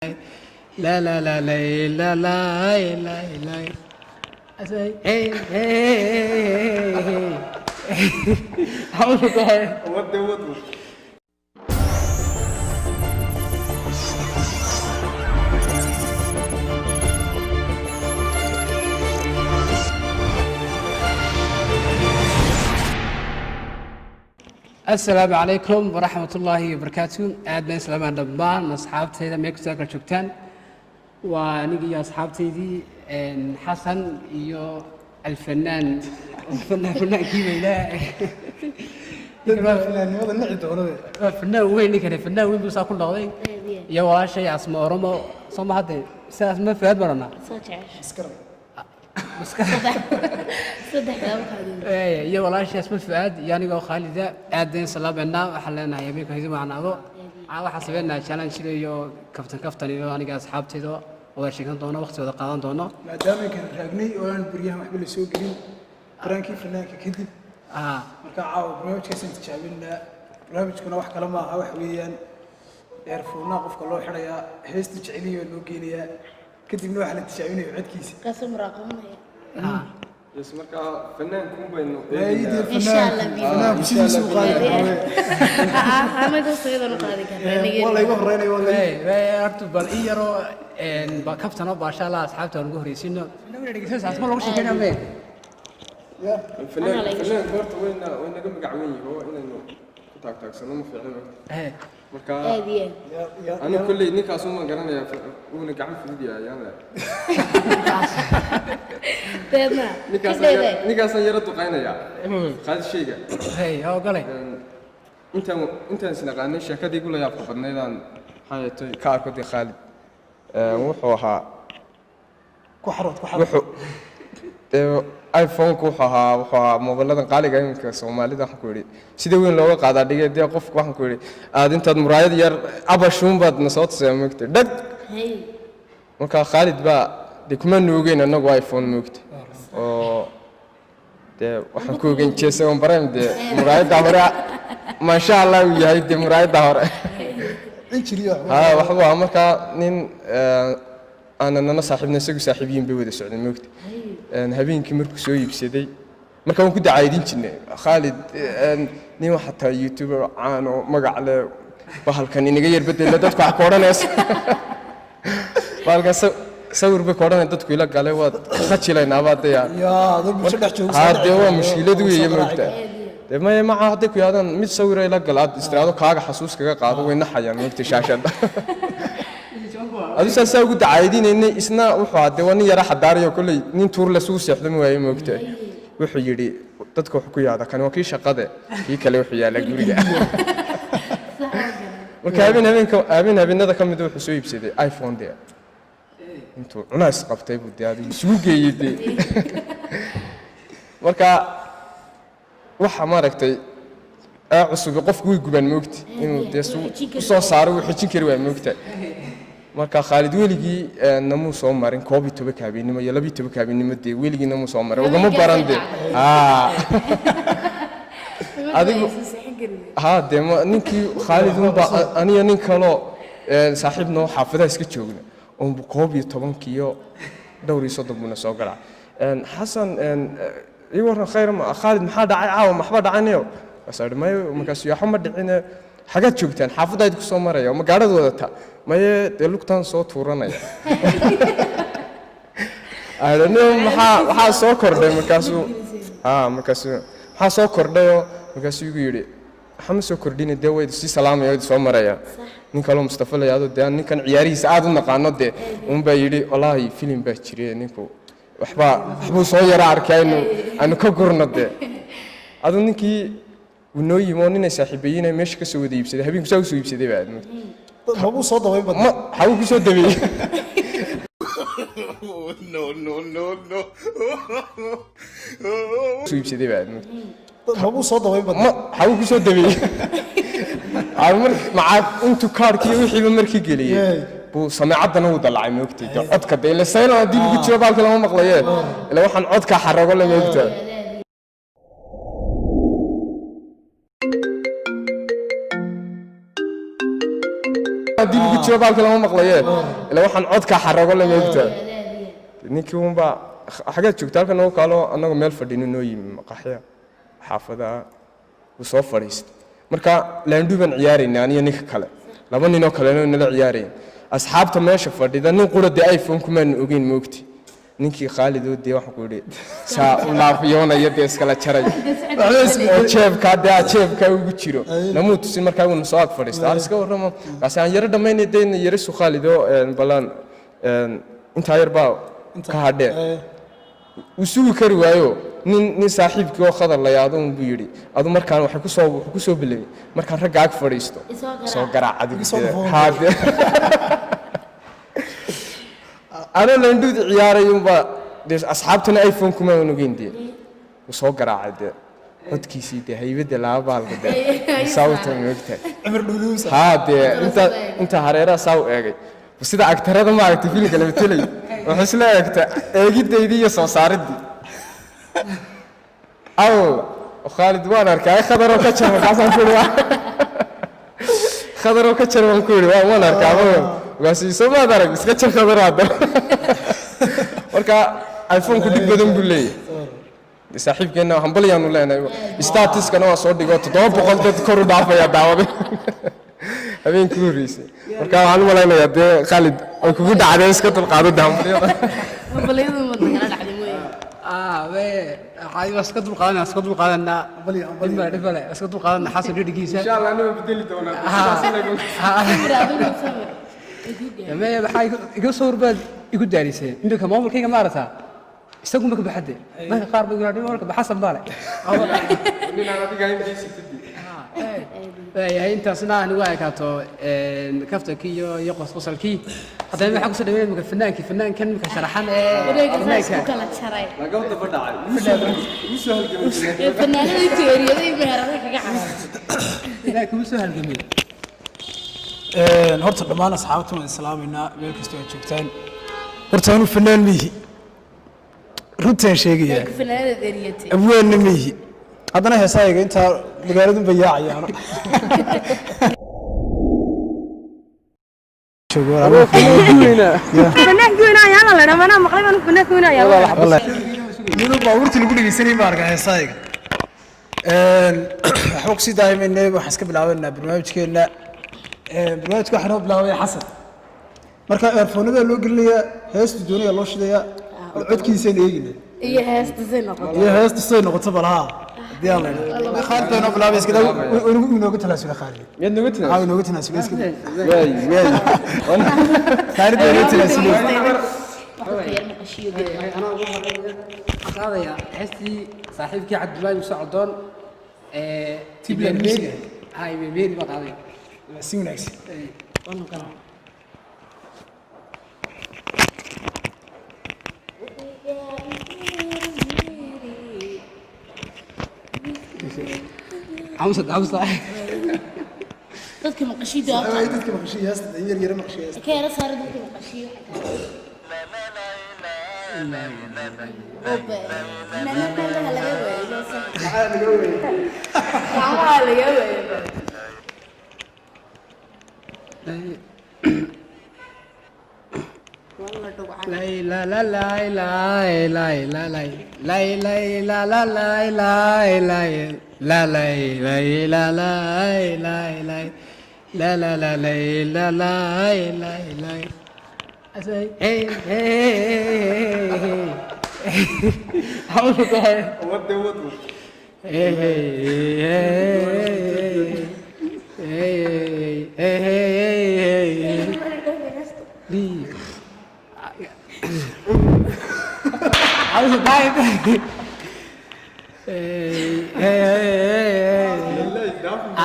لا لا لا لا لا لا لا لا أسوي hey حاول كده ودي السلام عليكم ورحمة الله وبركاته. أهلا وسهلا دبان أصحابتي ميكو ساكر شوكتان ونيجي أصحابتي حسن يو الفنان فنان كيف لا الفنان هذا النعد ولا فنان وين كده فنان وين بس أكون ضايع يا ولا شيء اسمه رمى صم هذا ساس ما في هذا مسكر صدق يا والله شيء اسمه فؤاد يعني قال خالد أدين صلاب عنا حلنا يبيك هيزم معنا أبو على حسبنا challenge شيء كفتن يو أنا قاعد أصحابتي ذو ولا شيء كان دونا وقت ولا قادم دونا ما دام كان راجني وأنا بريها محبل السوق قليل برانكي فنان كذب مركا عاو برنامج كيسن تشابهنا برنامج كنا واحد كلامه هوا حويان يعرفونا قف كله حريا هيست تشعليه ولوجينيا كذب نوع على تشابهنا وعد كيس قسم رقمنا بس مركا فنان كومبا إنه إن شاء الله فنان بس السوق أنا قصة هذا نقاذي كان والله يبغى رأيي والله إيه أرتب بالإيرو إن بكفتنا باشا الله أصحابته ونقول ريسينو نقول لك ساس اسمه لو شيء كنا مين الفنان برت وين قم قعويني هو إنه تاك سنة فعلا إيه مركا هذه أنا كل نيكا سوما قرنا يا وين قعم في الفيديو يعني تمام نيكا سن يرد قينا يا هذا الشيء هي هو قال انت سنقاني شكدي يقول يا فقدنا حياتي كاركودي خالد wuxuu كحرت wuxuu iPhone wuxuu ahaa moobiladan qaaliga imika Soomaalida waxaan ku yiri sida weyn looga qaadaa dhigay qofka waxaan ku yiri aad intaad muraayad yar abashuun baad na soo sameeyay dhag marka Khalid ba kuma nuugeen anagu iPhone moogta oo waxaan ku ogeyn jeesay on bareen muraayada hore ma sha Allah uu yahay muraayada hore waxba marka nin أنا صاحبنا سوي صاحبين بودة سعودي موقت هبين كمركو سوي بسدي مركا ممكن دعايدين كنا خالد نيو حتى يوتيوبر عانو مقعله بحال كان ينغير بدل لا تدفع كورناس بالك سوور بكورنا دتكو لا قال وا خجلنا بعد يا ضرب شدح جو هذا هو مشكلة ويا موقت ما ما عادك يا هذا مid sawir ila galad istiraado kaaga xasuus kaga qaado way naxayaan waqti shaashada aduu saa ugu dacaydinayna isna wuxuu aad wani yara xadaariyo kulay nin tuur la soo seexdo ma waayay moogtay wuxuu yiri dadka wax ku yaada kan waa kii shaqada kii kale wuxuu yaala guriga marka habeenada kamid wuxuu soo iibsaday iPhone de intuu cunaas qabtay buu diyaadi isugu geeyay marka waxa maaragtay cusub qofku way guban moogtay inuu deeso soo saaro wixii jin kari waa moogtay marka Khalid weligii namu soo marin koob iyo toban kaabinimo iyo 12 kaabinimo de weligii namu soo marin ugama barande adigu de ninkii Khalid ba aniga nin kale saaxiibno xaafada iska joogna oo koob iyo 10 kiyo dhowr iyo 30 buna soo galaa Xasan يورنا خير ما خالد محاد عاوم محبد عنيو أصير ما مكسي حمد عنا حاجات شوكتان حافظ هيدك سومرة يا ما قارد وده ما يدلوكتان صوت ورنا يا أنا ما سكر ده مكسو مكسو سكر ده مكسو يقولي حمد سكر دين الدواء سي سلام يا سومرة يا نكلم مصطفى لا يادو ده نكن عياري سعد النقانات ده بيجري والله فيلم بشري نكو waxba soo yara arkay inuu ka gurnade adu ninkii uu yimoonina saaxiibayina meesha ka soo wada iibsaday habeenku soo iibsaday baad habu soo daway bad habu ku soo daway no soo iibsaday baad habu soo daway bad habu ku soo daway amar maca intu kaarkii wixii markii galiyay سمعتنا ودلعي موقتي عد كده إلا سينا دي بيجي بالك لما مقليه إلا واحد عد كحرق ولا موقته haddii lagu jiro baalka lama maqlaye ila waxaan codka xarago la meegtaa ninkii unbaa xaggeed joogta halkan oo kaalo annagoo meel fadhino noo yimi maqaxya xaafadaha uu soo fadhiistay marka laandhu baan ciyaaraynaa aniyo ninka kale laba ninoo kalena nala ciyaarayeen asxaabta meesha fadhida nin qura dee iphone kumaan ogeyn moogti ninkii khaalid oo dee waxaan ku yidhi saa u laafiyoonaya dee iskala jaraya oo jeebkaa dee jeebkaa ugu jiro namuu tusin markaa uuna soo ag fadhiista hal iska warramo kaasi aan yaro dhammaynay dee yarisu khaalid oo ballaan intaa yar baa ka hadhee uu sugi kari waayo nin saaxiibkii oo khadar la yaado un buu yidhi adu markaan waxay ku soo bilaabay markaan ragga ag fadhiisto soo garaac adigu haade ana laandhuudi ciyaarayo unbaa dee asxaabtana iphone kuma aan ogeyn dee uu soo garaacay dee codkiisii dee haybadda laba baalka dee saawta moogtahay cumar dhuluus haa dee inta hareeraha saa u eegay sida agtarada maaragtay filimka lama telay waxay isla eegta eegidaydii iyo soo saariddii aw khaalid waan arkay khadaroo ka jar markaasaan ku yidhi khadaroo ka jar waan ku yidhi waan arkaa markaasuu soo maad arag iska jar khadaro haddana marka iphone-ku dhib badan buu leeyahay saaxiibkeenna hambalyaanu leenahay statiskana waa soo dhigo 700 dad kor u dhaafaya daawaday habeenkii horreysay marka waxaan u malaynayaa dee khaalid ay kugu dhacday iska dulqaado hambalyada hambalyadu ma kala dhacday mooy iska dulqaadanaa dhibale iska dulqaadanaa xasan dhidhigiisa insha allah anaba bedeli doonaa maxaa iga soo horbaad igu daariseen iminka maamulkayga maarataa isagu ma ka baxade marka qaar baa yidhahdeen marka baxasan baale ninaan adiga intiisitidi yahay intaasna aan ugu ekaato kaftankii iyo qosqosalkii haddana waxaa kusoo dhaweynaya marka fanaankan marka sharaxan wareega isku kala jaray laga daba dhacay ugu soo halgamay fanaanadii teeriyaday meherada kaga carar fanaanka ugu soo halgamay horta dhammaan asxaabta waan islaamaynaa meel kastoo aad joogtaan horta anu fanaan miihi runtaan sheegayaa fanaanada teeriyatay abwaanna miihi haddana heesaayaga intaa magaaladun bay yaacayaano miduu baabuurtii lagu dhegeysanay baa arkaa heesaayaga waxba kusii daayimaynay waxaan iska bilaabaynaa barnaamijkeenna barnaamijka waxaa noo bilaabaya xasan marka eerfoonada loo gelinayaa heestu doonaya loo shidayaa codkiisaan eegina iyo heesta say noqoto balaha haddii aan leedahay khaalid baa noo bilaabay iska inooga talaasula khaalid miyaad nooga tinaas haa inooga talaasula iska waay khaalid baa inooga talaasula qaadaya heestii saaxiibkii cabdullaahi muuse codoon tiblemeeri meeri baa qaadaya si wanaagsan عمسة dadka maqashida dadka maqashiya hasta yar yar maqashiya ka yara saar dadka maqashiya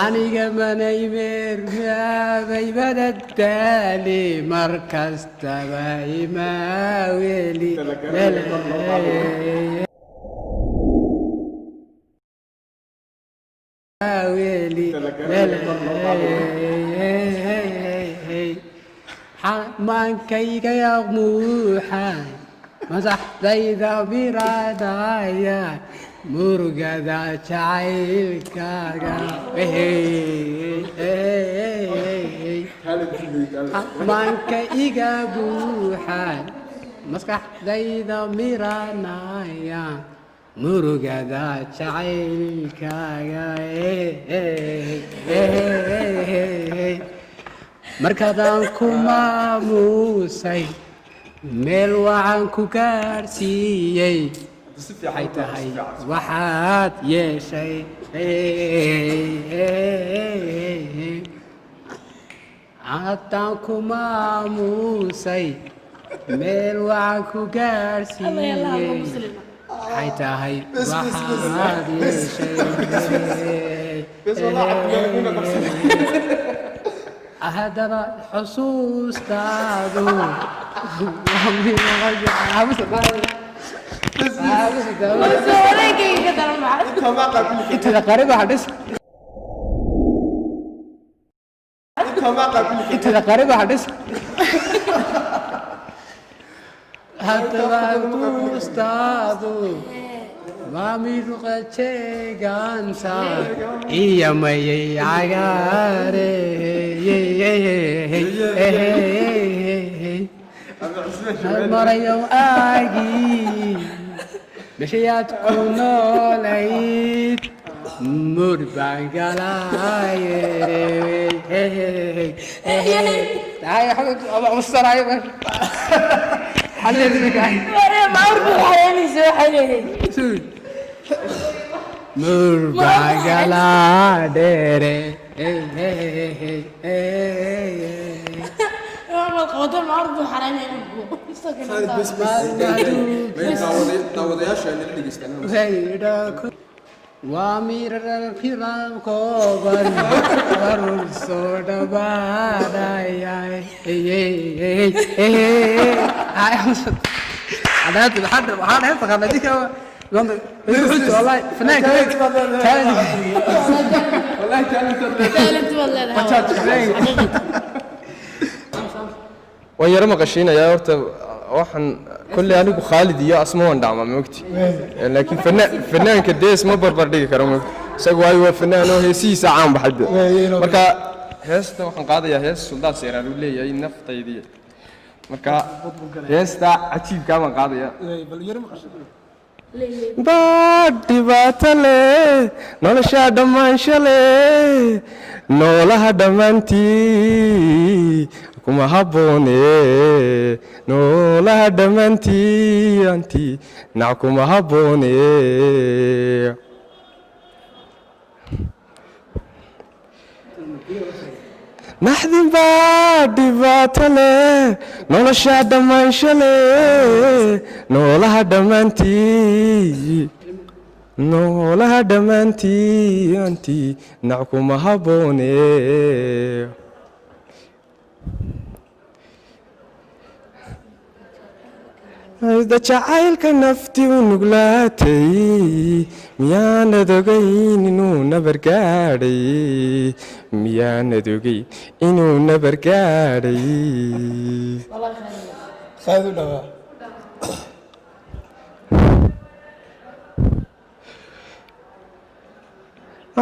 aniga manaymeermaabay badadtaali markastaba imaaweli maankayga yamuuxay masaxdayda biraadaya murugada jacaylkaaga maanka iga buuxaan maskaxdayda miranaya murugada jacaylkaaga markaadaan ku maamuusay meel wacan ku gaarsiiyey waxay tahay waxaad yeeshay haddaan ku maamuusay meel wacan ku gaarsiiyey waxay tahay waxaad yeeshay haddaba xusuustaadu intada qariba hadhis intada qariba hadhis haddaba xusuustaadu waa midhuqa jeegaanta iyo mayay cagaare marayow aagii meshayaad ku noolayd mur baan galaayere waa miirarkiran kooban barul soo dhawaadaya waan yaro maqashiinayaa horta waxaan kolley anigu khaalid iyo asma waan dhacmaa moogti laakiin fanaanka dee isma barbar dhigi karo moogti isagu waayo waa fanaan oo heesihiisa caan baxay marka heesta waxaan qaadayaa hees suldaad seeraan uu leeyahay naftaydii marka heesta cajiibkaa baan qaadayaa baad dhibaato leh noloshaa dhammaansho leh noolaha dhammaantii kuma habboone noolaha dhammaantii anti nac kuma habboone naxdin baa dhibaato leh noloshaa dhammaansho leh noolaha dhammaantii noolaha dhammaantii anti nac kuma habboone da jacaylka nafti u nuglaatay miyaanad ogayn inuu nabar gaadhay miyaanad ogayn inuu nabar gaadhay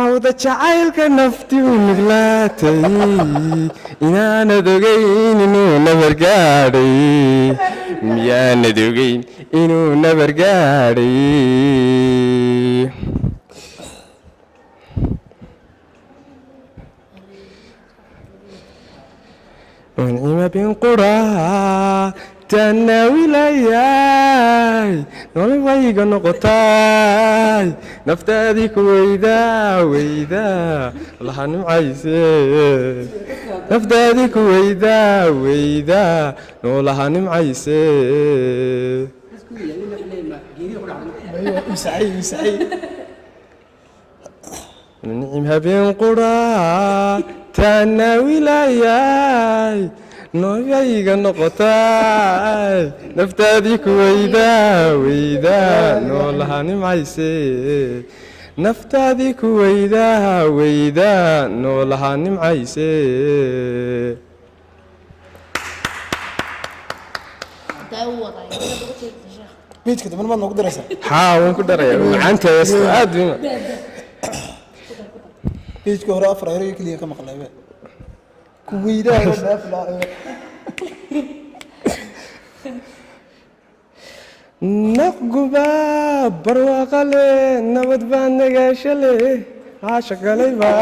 awda jacaylka nafti u nuglaatay inaanad ogayn inuu nabar gaadhay miyaanad ogayn inuu nabar gaadhay wancima bin quraa tanaawilayay nolol wayga noqotay naftaadii ku weydaa weydaa laha nimcayse naftaadii ku weydaa weydaa noolaha nimcayse nicim habeen quraa tanaawilayay nooyayga noqotay naftaadii ku weydaa weydaa noolaha nimcayse naftaadii ku weydaa weydaa noolaha nimcayse beedka dambe maad noogu daraysaa haa waan ku darayaa macaanta heesta aad u beedka hore afar eray keliya ka maqlaybe kuweydaha dhaafilaayo naqguba barwaaqo leh nabad baa nagaasho leh caasha galay baa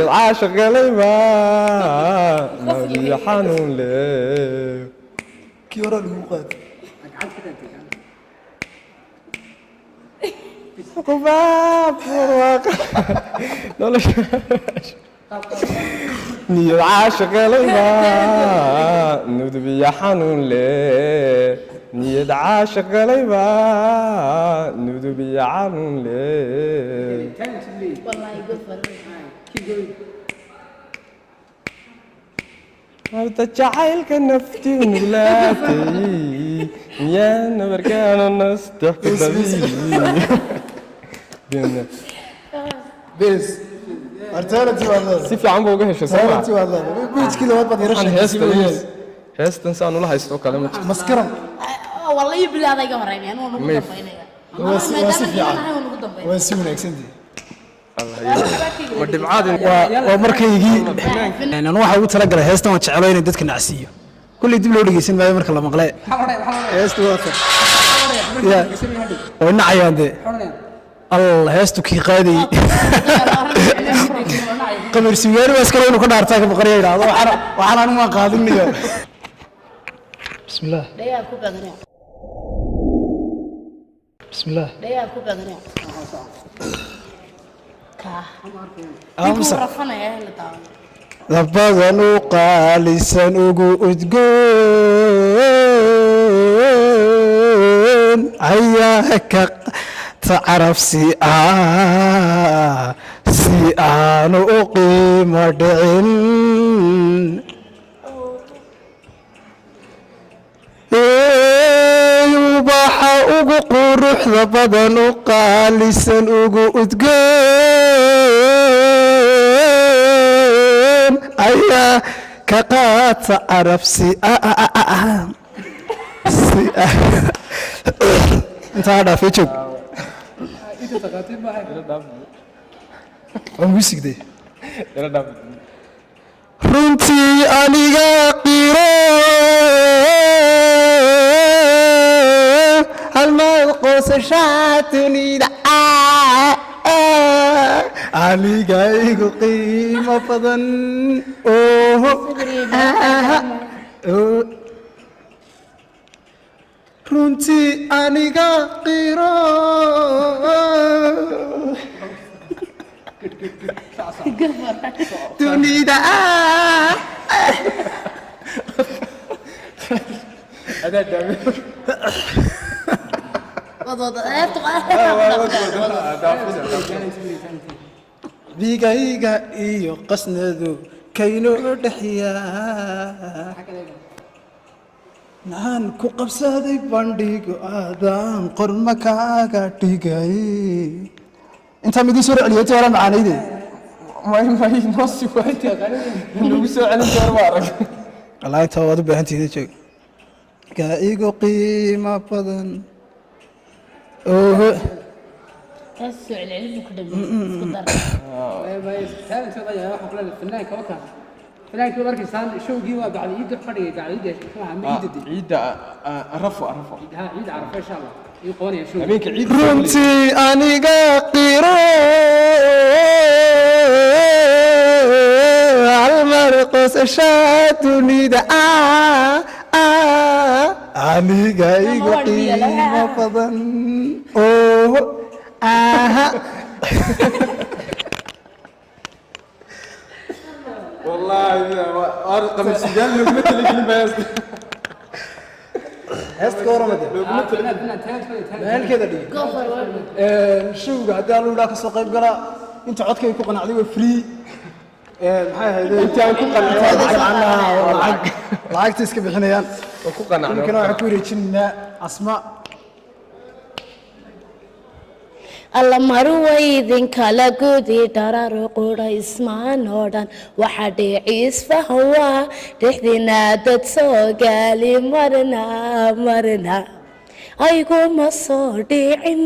caasha galay baa nabadiyo xanuun leh kii hore lagu qaatay naqguba barwaaqo nolosha niyad caasha galay baa nudbiyo xanuun leh niyad caasha galay baa nudbiyo xanuun leh Wallahi gofar. horta jacaylka nafti nuglaatay miyaa nabarkaana nastax ku dhabi bes artalati wala si fiican buu uga heshay soo artalati wala bejkii labaad baad waxaan yarashay heestan saan ula haysto kale ma jirto maskaram Wallahi bilaada iga horeeyay anuu nagu Meef. dambeynaya. waa si fiican Nagu dambeeyay. waa si wanaagsantii ma dhibcaadin waa markaygii aan waxa ugu talagalay heestan waan jecelo inay dadka nacsiiyo kulli dib loo dhageysan maayo marka la maqlay heestu waa tan ya way nacayaan dee allah heestu kii qaadayay qamar suugaani waa iskale inuu ka dhaartaa ka boqoraya idhaahdo waxaan anigu waan qaadinayo bismillaah Dhayaa ku badanaya. bismillaah Dhayaa ku badanaya. Ka. aamusa Rafanaya la taawan. labadan u qaalisan ugu udgoon ayaa ka tacaraf si aanu u qiimo dhicin ubaxa ugu quruxda badan u qaalisan ugu udgoon ayaa ka qaata carabsi intaa dhaafay joog waa muusigday runtii aniga qiro halmaad qoosashaa dunida aniga igu qiimo badan runtii aniga qiro dunida bigayga iyo qasnadu kaynoo dhexyaa naan ku qabsaday bandhigo aadaan qorma kaaga dhigay intaa midii soo celiyay intii hore macaanayde may noo sii waayta nagu soo celin doona ma arag wallaahi intaa waad u baahan tihiin joog gaa igu qiimo badan Taas soo celcelin ku dhameeyay. Isku dar. فلانك مركز سان شو جيوا بعد يد قريه بعد يد عيد ciidda arafo ها عيد عرفه ان شاء الله يقوني شو habeenka ciid runtii aniga qiro halmar qosashaa dunida aniga igu qiimo badan والله قبل سجال لو قلت لك الباس heesta ka waramade meel keeda dhig Gofar waa. showga haddii aan luudhaa ka soo qayb galaa inta codkay ku qanacday waa free maxay ahayd intii aan ku qanacay lacagta iska bixinayaan ku qanacno imikana waxaan ku wareejinaynaa asma alla maruwaydin kala gudi dhararu qura ismaan oo dhan waxa dhiciis fahwa dhexdina dad soo gaali marna ayguma soo dhicin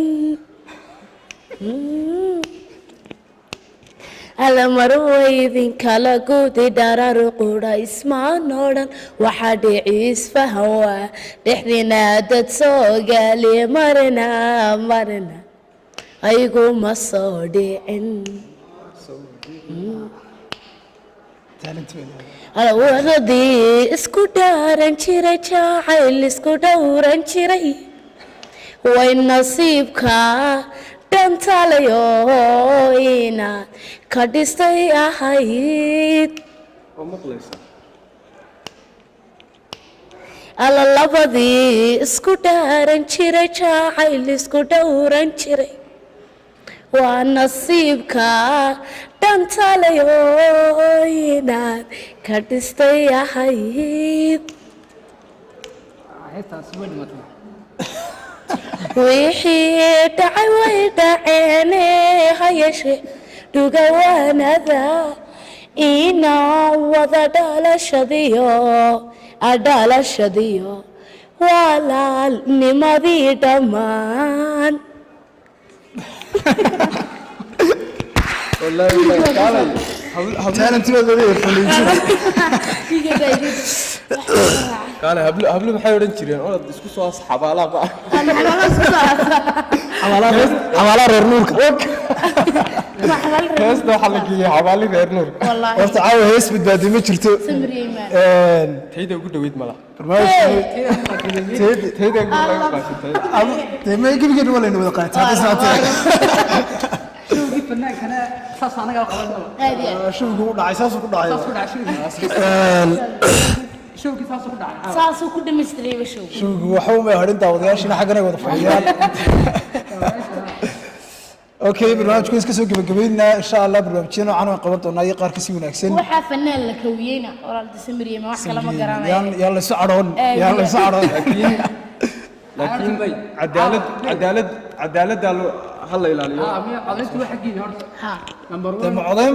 alamar waydinkala guudi dhararu qudha ismaan odhan waxaa dhiciis fahan waa dhexdina dad soo gaali marna aygu ma soo dhicin waradii isku dhaaran jiray jacayl isku dhowran jiray way nasiibka dhantalayo inaad ka dhistay ahayd alla labadii isku dhaaran jiray jacayl isku dhowran jiray waa nasiibka dhantalayo inaad ka dhistay ahayd wixii dhacay way dhaceene ha yeeshe dhugawaanada inaa wada dhalashadiyo walaalnimadii dhammaan kaale hablo maxay odhan jireen orad isku soo as xabaalaha xabaalaha reer nuurka heesta waxaa la geeyey xabaali reer nuurka horta caawa hees badbaadi ma jirto tayda ugu dhaweyd mala tayda gebigeed waa layna wada qaataa showgii fanaankana saas anaga qabanaba showgu u dhacay saasuu ku dhacay showgii saasuu ku dhacay saasuu ku dhamaystiray show showgu waxa uu hadhin daawadayaashina xaggana wada fadhiyaan okay barnaamijku iska soo gabagabeynaa insha Allah barnaamijyada noocan aan qaban doonaa iyo qaar ka sii wanaagsan waxa fanaan la kawiyeyna oral Samiriye ma wax kala ma garanayo yaa la socodon laakiin cadaalad hal ilaaliyo codaytu waxa geeyay horta ha number 1 dama codayn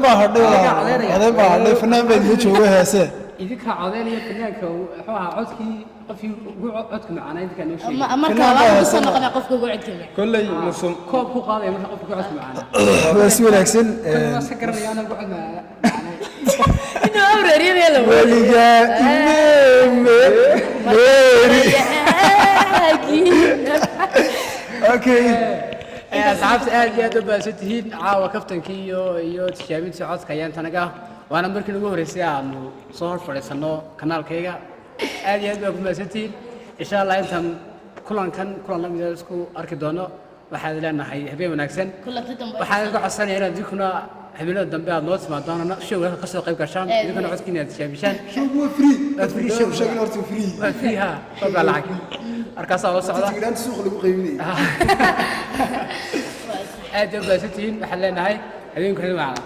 baa hadhay fanaan baa idin jooga heese idinka codaynaya fanaanka wuxuu ahaa codkii qofkii ugu codka macaan idinka noo sheegay marka waa soo noqonay qofka ugu codka kolley musum koob ku qaaday marka qofka ugu codka macaan waa si wanaagsan waa sakaranaya ana ugu cod macaan inuu awreeriyo la waliga okay asxaabta aad iyo aad u baahan tihiin caawa kaftankii iyo tijaabintii codka ayaan tanaga waana markii ugu horeysay aanu soo hor fadhiisano kanaalkayga aad iyo aad baa ku mahadsantihiin insha Allah intaan kulan la mid isku arki doono waxaad leenahay habeen wanaagsan waxaan ku codsanayaa inaad idinkuna habeenada dambe aad noo timaadaan showga ka soo qayb gashaan idinkuna codkiina aad tijaabishaan showgu waa free show showgu horta free waa free ha waa lacag arkaasaa la socda tigidhanta suuqa lagu qaybinayay aad iyo aad baa tihiin waxaan leenahay habeenku xidhan macna